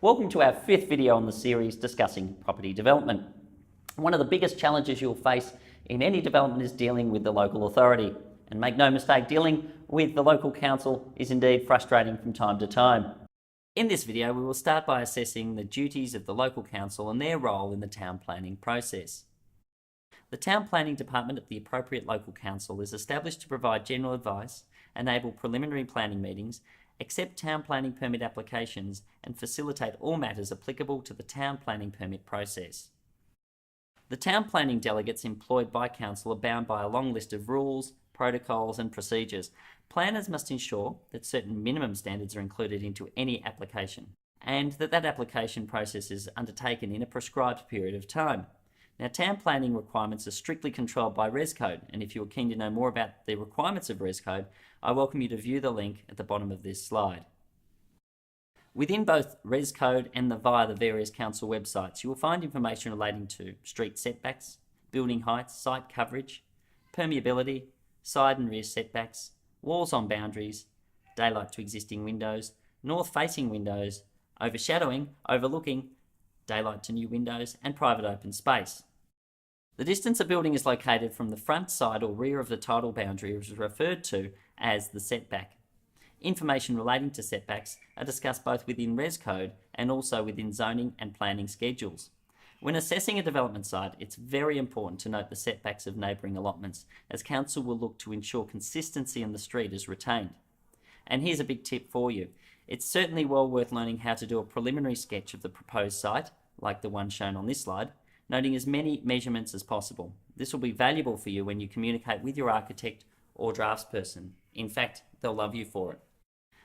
Welcome to our fifth video on the series discussing property development. One of the biggest challenges you'll face in any development is dealing with the local authority. And make no mistake, dealing with the local council is indeed frustrating from time to time. In this video, we will start by assessing the duties of the local council and their role in the town planning process. The Town Planning Department at the appropriate local council is established to provide general advice, enable preliminary planning meetings, accept town planning permit applications, and facilitate all matters applicable to the town planning permit process. The town planning delegates employed by council are bound by a long list of rules, protocols and procedures. Planners must ensure that certain minimum standards are included into any application, and that application process is undertaken in a prescribed period of time. Now, town planning requirements are strictly controlled by Res Code, and if you're keen to know more about the requirements of Res Code, I welcome you to view the link at the bottom of this slide. Within both Res Code and via the various council websites, you will find information relating to street setbacks, building heights, site coverage, permeability, side and rear setbacks, walls on boundaries, daylight to existing windows, north-facing windows, overshadowing, overlooking, daylight to new windows, and private open space. The distance a building is located from the front, side or rear of the title boundary is referred to as the setback. Information relating to setbacks are discussed both within Res Code and also within zoning and planning schedules. When assessing a development site, it's very important to note the setbacks of neighbouring allotments, as council will look to ensure consistency in the street is retained. And here's a big tip for you. It's certainly well worth learning how to do a preliminary sketch of the proposed site, like the one shown on this slide, noting as many measurements as possible. This will be valuable for you when you communicate with your architect or draftsperson. In fact, they'll love you for it.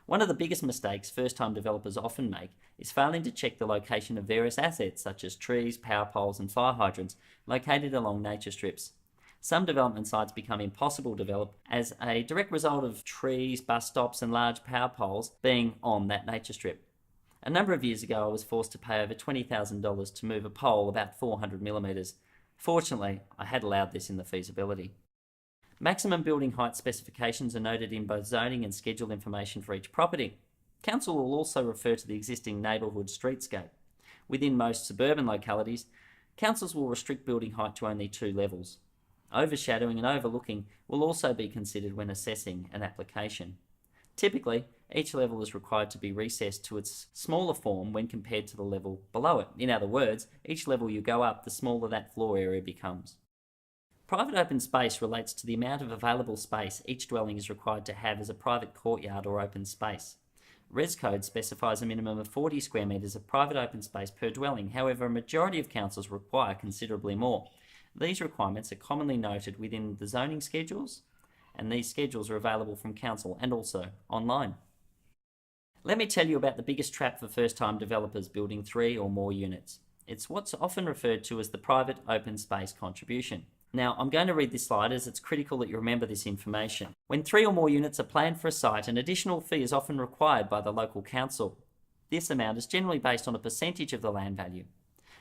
One of the biggest mistakes first-time developers often make is failing to check the location of various assets such as trees, power poles and fire hydrants located along nature strips. Some development sites become impossible to develop as a direct result of trees, bus stops and large power poles being on that nature strip. A number of years ago, I was forced to pay over $20,000 to move a pole about 400 millimetres. Fortunately, I had allowed this in the feasibility. Maximum building height specifications are noted in both zoning and schedule information for each property. Council will also refer to the existing neighbourhood streetscape. Within most suburban localities, councils will restrict building height to only 2 levels. Overshadowing and overlooking will also be considered when assessing an application. Typically, each level is required to be recessed to its smaller form when compared to the level below it. In other words, each level you go up, the smaller that floor area becomes. Private open space relates to the amount of available space each dwelling is required to have as a private courtyard or open space. Res Code specifies a minimum of 40 square metres of private open space per dwelling. However, a majority of councils require considerably more. These requirements are commonly noted within the zoning schedules, and these schedules are available from council and also online. Let me tell you about the biggest trap for first-time developers building 3 or more units. It's what's often referred to as the private open space contribution. Now, I'm going to read this slide as it's critical that you remember this information. When 3 or more units are planned for a site, an additional fee is often required by the local council. This amount is generally based on a percentage of the land value.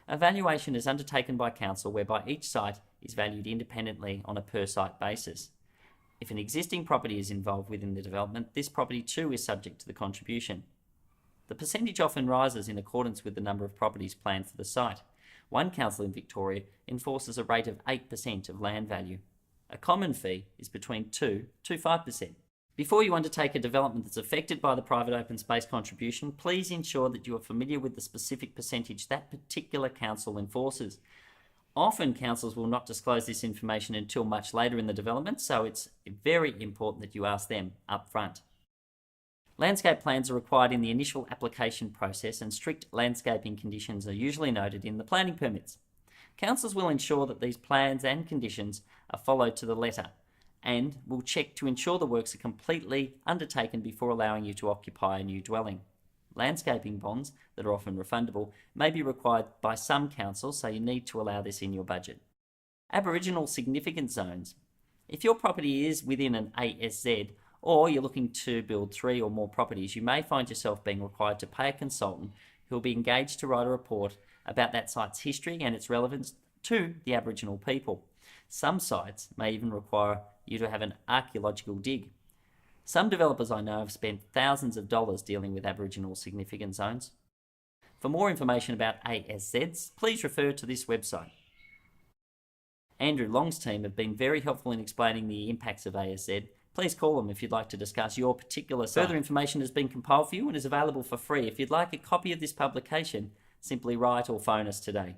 A valuation is undertaken by council whereby each site is valued independently on a per-site basis. If an existing property is involved within the development, this property too is subject to the contribution. The percentage often rises in accordance with the number of properties planned for the site. One council in Victoria enforces a rate of 8% of land value. A common fee is between 2 to 5%. Before you undertake a development that's affected by the private open space contribution, please ensure that you are familiar with the specific percentage that particular council enforces. Often councils will not disclose this information until much later in the development, so it's very important that you ask them up front. Landscape plans are required in the initial application process, and strict landscaping conditions are usually noted in the planning permits. Councils will ensure that these plans and conditions are followed to the letter, and will check to ensure the works are completely undertaken before allowing you to occupy a new dwelling. Landscaping bonds, that are often refundable, may be required by some councils, so you need to allow this in your budget. Aboriginal significant zones. If your property is within an ASZ, or you're looking to build 3 or more properties, you may find yourself being required to pay a consultant who will be engaged to write a report about that site's history and its relevance to the Aboriginal people. Some sites may even require you to have an archaeological dig. Some developers I know have spent thousands of dollars dealing with Aboriginal significant zones. For more information about ASZs, please refer to this website. Andrew Long's team have been very helpful in explaining the impacts of ASZ. Please call them if you'd like to discuss your particular site. Further information has been compiled for you and is available for free. If you'd like a copy of this publication, simply write or phone us today.